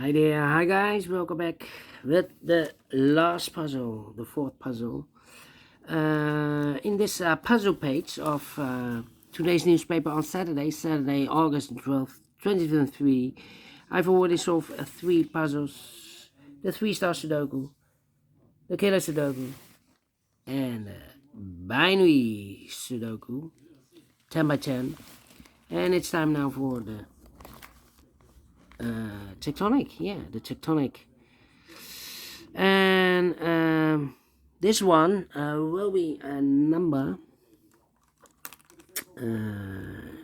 Hi there, hi guys, welcome back with the last puzzle, the fourth puzzle. In this puzzle page of today's newspaper on Saturday, August 12th, 2023, I've already solved three puzzles: the 3-star Sudoku, the Killer Sudoku, and the Binary Sudoku, 10 by 10. And it's time now for the tectonic, the tectonic. And this one will be a number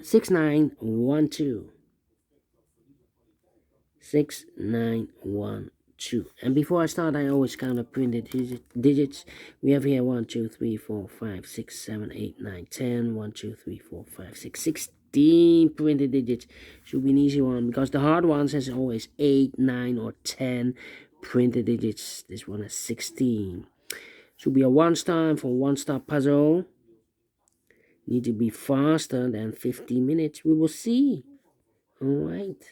6912. 6912. And before I start, I always count up printed digits. We have here 1, 2, 3, 4, 5, 6, 7, 8, 9, 10. 1, 2, 3, 4, 5, 6, 16 printed digits. Should be an easy one because the hard ones has always 8, 9, or 10 printed digits. This one has 16. Should be a 1-star for 1-star puzzle. Need to be faster than 15 minutes. We will see. Alright.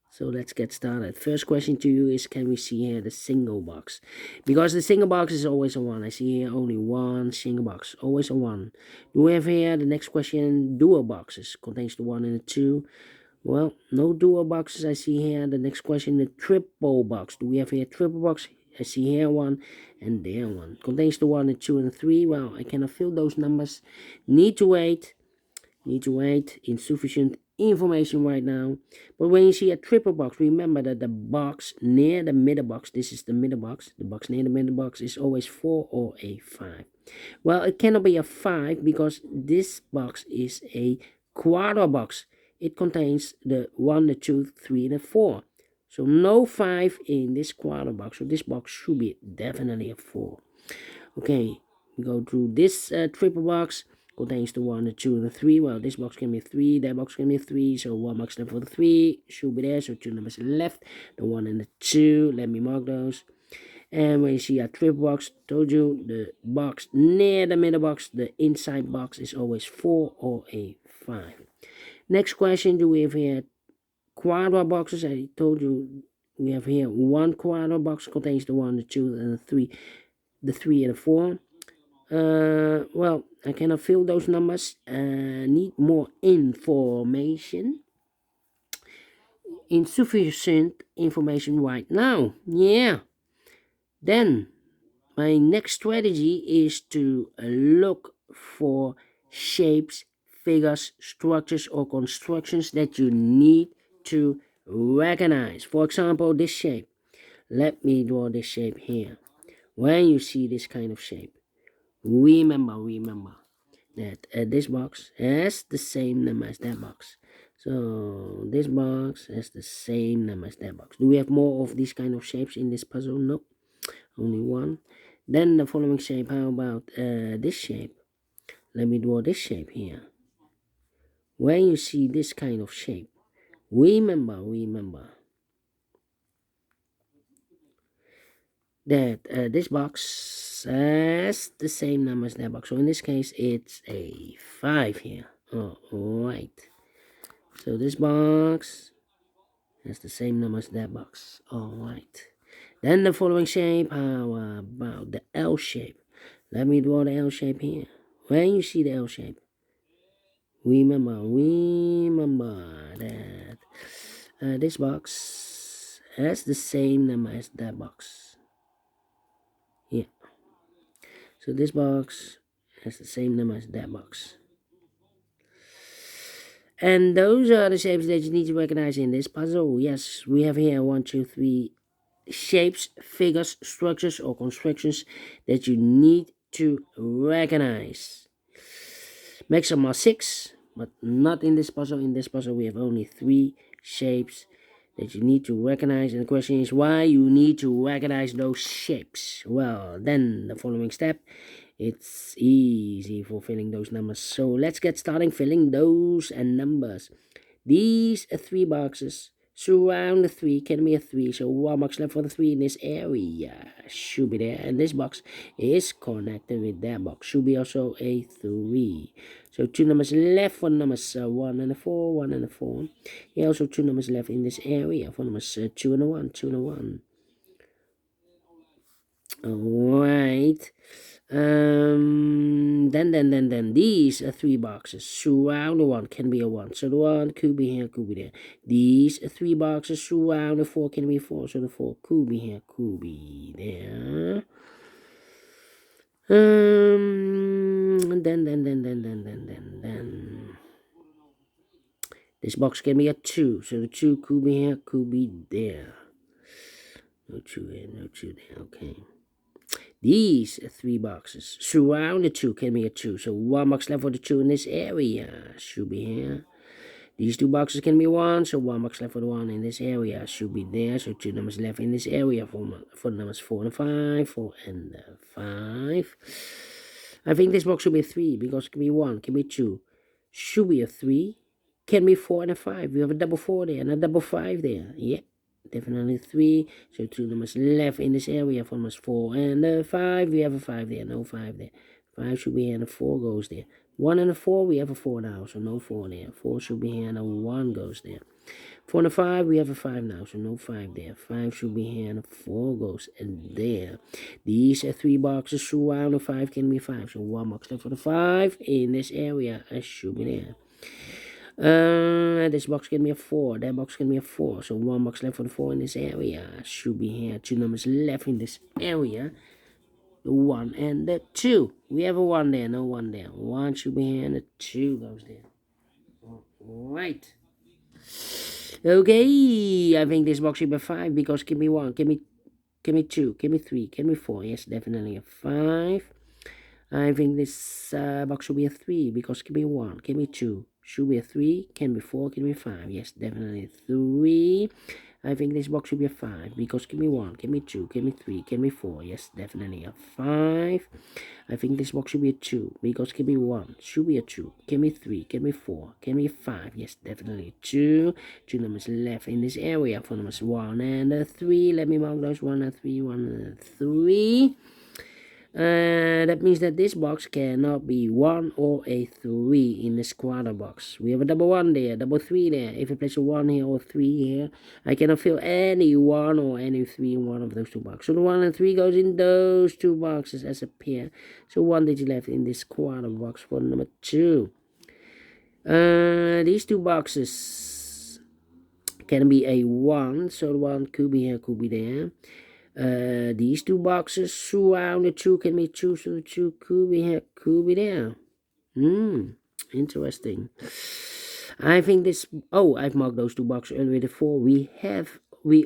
So let's get started. First question to you is, can we see here the single box? Because the single box is always a 1. I see here only one single box. Always a 1. Do we have here the next question? Dual boxes. Contains the 1 and the 2. Well, no dual boxes. I see here the next question, the triple box. Do we have here triple box? I see here 1 and there 1. Contains the 1, the 2, and the 3. Well, I cannot fill those numbers. Need to wait. Insufficient information right now. But when you see a triple box, remember that the box near the middle box, this is the middle box. The box near the middle box is always 4 or a 5. Well, it cannot be a 5 because this box is a quarter box. It contains the 1, the 2, 3, and the 4. So no 5 in this quarter box. So this box should be definitely a 4. Okay, we go through this triple box. Contains the 1, the 2, and the 3. Well, this box can be 3, that box can be 3. So 1 box left for the 3 should be there. So 2 numbers left. The 1 and the 2. Let me mark those. And when you see a triple box, told you the box near the middle box, the inside box is always 4 or a 5. Next question, do we have here quarter boxes? I told you we have here one quarter box, contains the 1, the 2, and the 3. The 3 and the 4. Well, I cannot fill those numbers. Need more information. Insufficient information right now. Yeah. Then my next strategy is to look for shapes, figures, structures, or constructions that you need to recognize. For example, this shape. Let me draw this shape here. When you see this kind of shape, remember that this box has the same number as that box. So this box has the same number as that box. Do we have more of these kind of shapes in this puzzle? No, only one. Then the following shape, how about this shape? Let me draw this shape here. When you see this kind of shape, remember that this box has the same number as that box. So in this case, it's a 5 here. Alright. So this box has the same number as that box. Alright. Then the following shape, how about the L shape? Let me draw the L shape here. When you see the L shape, remember that this box has the same number as that box. Yeah. So this box has the same number as that box. And those are the shapes that you need to recognize in this puzzle. Yes, we have here 1, 2, 3 shapes, figures, structures, or constructions that you need to recognize. Maximum are 6, but not in this puzzle. In this puzzle, we have only 3 shapes that you need to recognize. And the question is why you need to recognize those shapes. Well, then the following step, it's easy for filling those numbers. So let's get starting filling those and numbers. These 3 boxes surround the 3 can be a 3, so 1 box left for the 3 in this area, should be there, and this box is connected with that box, should be also a 3. So 2 numbers left for numbers 1 and a 4, 1 and a 4. Here also 2 numbers left in this area for numbers 2 and a 1, 2 and a 1. Alright. Then these are 3 boxes. Surround the 1 can be a 1. So the 1 could be here, could be there. These are 3 boxes. Surround the 4 can be 4. So the 4 could be here, could be there. Then. This box can be a 2. So the 2 could be here, could be there. No 2 here, no 2 there. Okay. These 3 boxes. Surround the 2 can be a 2. So 1 box left for the 2 in this area. Should be here. These 2 boxes can be 1. So 1 box left for the 1 in this area. Should be there. So 2 numbers left in this area for numbers 4 and 5. 4 and 5. I think this box should be a 3 because it can be 1, can be 2. Should be a 3. Can be 4 and a 5. We have a double 4 there and a double 5 there. Yeah. Definitely 3. So 2 numbers left in this area for numbers 4 and 5. We have a 5 there, no 5 there. 5 should be here and a 4 goes there. 1 and a 4, we have a 4 now, so no 4 there. 4 should be here and a 1 goes there. 4 and a 5, we have a 5 now, so no 5 there. 5 should be here and a 4 goes there. These are 3 boxes. Surround the 5 can be 5. So 1 box left for the 5 in this area. It should be there. This box can be a 4. That box can be a 4. So 1 box left for the 4 in this area. Should be here. 2 numbers left in this area. The 1 and the 2. We have a 1 there. No 1 there. 1 should be here and the 2 goes there. Alright. Okay. I think this box should be a 5 because give me 1. Give me 2. Give me 3. Give me 4. Yes, definitely a 5. I think this box should be a 3 because give me 1. Give me 2. Should be a 3, can be 4, can be 5. Yes, definitely 3. I think this box should be a 5 because give me 1, give me 2, give me 3, give me 4. Yes, definitely a 5. I think this box should be a 2 because give me 1, should be a 2, give me 3, give me 4, give me 5. Yes, definitely 2. 2 numbers left in this area for numbers 1 and 3. Let me mark those 1 and 3, 1 and 3. That means that this box cannot be 1 or a 3 in the squatter box. We have a double 1 there, double 3 there. If I place a 1 here or 3 here, I cannot fill any 1 or any 3 in one of those 2 boxes. So the 1 and 3 goes in those 2 boxes as a pair. So 1 digit left in this squatter box for number 2. These 2 boxes can be a 1. So the 1 could be here, could be there. These 2 boxes surround the 2 can be 2, so the 2 could be here, could be there. Interesting. I think this. Oh, I've marked those 2 boxes earlier with a 4. We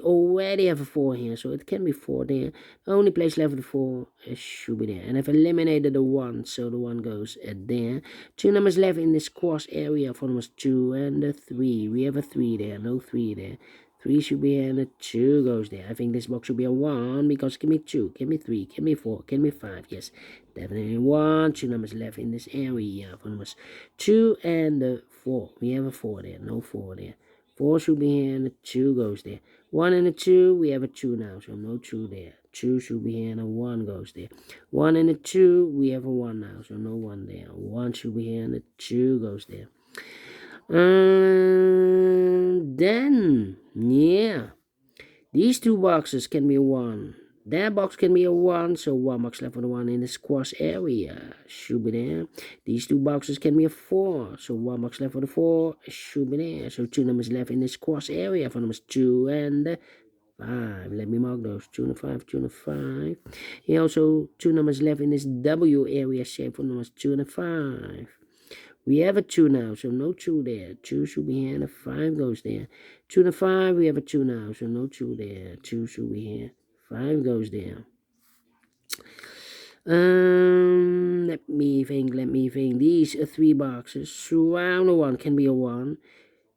already have a 4 here, so it can be 4 there. The only place left with the 4 should be there. And I've eliminated the 1, so the 1 goes there. 2 numbers left in this cross area for numbers 2 and the 3. We have a 3 there, no 3 there. 3 should be here and a 2 goes there. I think this box should be a 1 because give me 2, give me 3, give me 4, give me 5. Yes, definitely 1. 2 numbers left in this area for numbers 2 and the 4. We have a 4 there, no 4 there. 4 should be here and a 2 goes there. 1 and a 2, we have a 2 now, so no 2 there. 2 should be here and a 1 goes there. 1 and a 2, we have a 1 now, so no 1 there. 1 should be here and a 2 goes there. Then, yeah, these 2 boxes can be a 1. That box can be a 1, so 1 box left for the 1 in the squash area. Should be there. These 2 boxes can be a 4, so 1 box left for the 4 should be there. So 2 numbers left in the squash area for numbers 2 and 5. Let me mark those. 2 and 5, 2 and 5. Here also 2 numbers left in this W area shape for numbers 2 and 5. We have a 2 now, so no 2 there. 2 should be here, and a 5 goes there. 2 and a 5, we have a 2 now, so no 2 there. 2 should be here. 5 goes there. Let me think. These are 3 boxes. Surround the 1 can be a 1.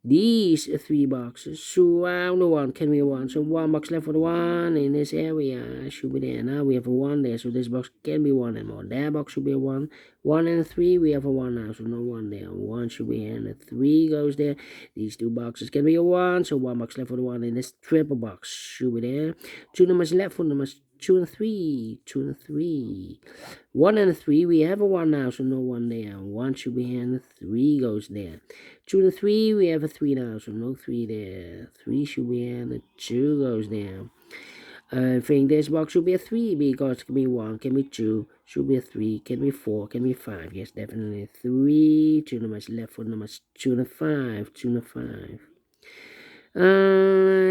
these 3 boxes surround the 1, can be a 1, so 1 box left for the 1 in this area, should be there. Now we have a 1 there, so this box can be 1 and more. That box should be a 1, 1 and a 3, we have a 1 now, so no 1 there. 1 should be here, and a 3 goes there. These 2 boxes can be a 1, so 1 box left for the 1 in this triple box, should be there. 2 numbers left for numbers 2 and 3, 2 and 3. 1 and a 3, we have a 1 now, so no 1 there. 1 should be here, and a 3 goes there. 2 and a 3, we have a 3 now, so no 3 there. 3 should be here, and a 2 goes there. I think this box should be a 3 because it can be 1, can be 2, should be a 3, can be 4, can be 5. Yes, definitely 3. 2 numbers left for numbers 2 and a 5, 2 and a 5.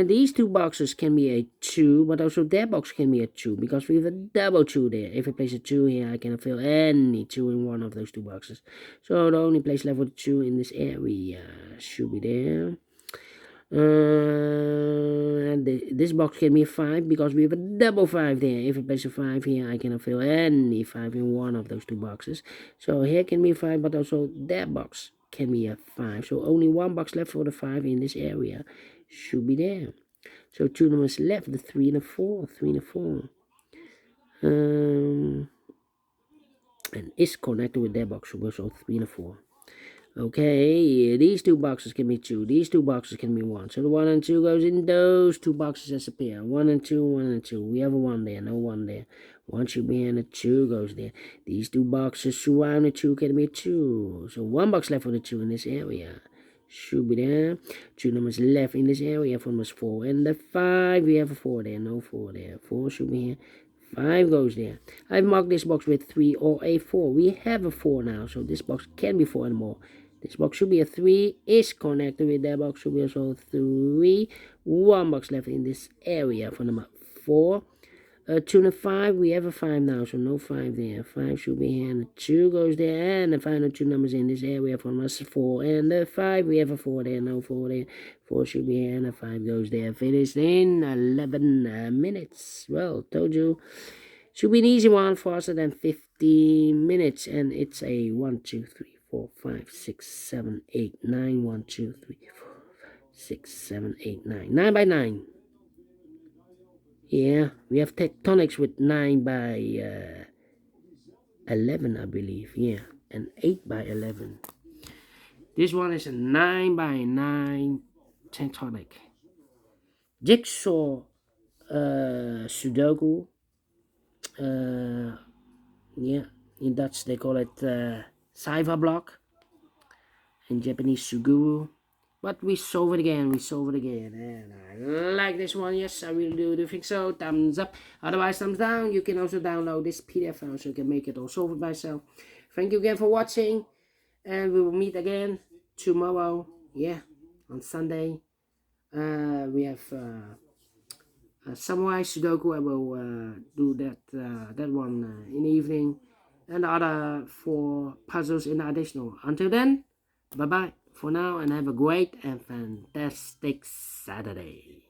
These 2 boxes can be a 2, but also that box can be a 2 because we have a double 2 there. If I place a 2 here, I can fill any 2 in one of those 2 boxes. So the only place left for the 2 in this area should be there. And this box can be a 5 because we have a double 5 there. If I place a 5 here, I can fill any 5 in one of those 2 boxes. So here can be 5, but also that box can be a 5. So only 1 box left for the 5 in this area should be there. So 2 numbers left, the 3 and the 4, 3 and the 4. And is connected with that box, so 3 and a 4. Okay, these 2 boxes can be 2. These 2 boxes can be 1. So the 1 and 2 goes in those 2 boxes as a pair. 1 and 2, 1 and 2. We have a 1 there, no 1 there. 1 should be in, a 2 goes there. These 2 boxes surround the 2 can be 2. So 1 box left for the 2 in this area. Should be there. 2 numbers left in this area for numbers 4. And the 5, we have a 4 there, no 4 there. 4 should be here. 5 goes there. I've marked this box with 3 or a 4. We have a 4 now, so this box can be 4 and more. This box should be a 3, is connected with that box, should be also 3. 1 box left in this area for number 4. 2 and a 5, we have a 5 now, so no 5 there. 5 should be here, and the 2 goes there, and the final 2 numbers in this area for number 4. And the 5, we have a 4 there, no 4 there. 4 should be here, and the 5 goes there. Finished in 11 minutes. Well, told you. Should be an easy one, faster than 15 minutes, and it's a 1, 2, 3, 4, 5, 6, 7, 8, 9. 1, 2, 3, 4, 5, 6, 7, 8, 9. 9 by 9. Yeah, we have tectonics with 9 by 11, I believe. Yeah, and 8 by 11. This one is a 9 by 9 tectonic. Jigsaw Sudoku. Yeah, in Dutch they call it Saiva block. In Japanese Suguru. But we solve it again, and I like this one, yes, I really do think so. Thumbs up, otherwise thumbs down. You can also download this PDF file so you can make it or solve it by yourself. Thank you again for watching, and we will meet again tomorrow, yeah, on Sunday. We have Samurai Sudoku. I will do that one in the evening, and the other 4 puzzles in the additional. Until then, bye-bye for now, and have a great and fantastic Saturday.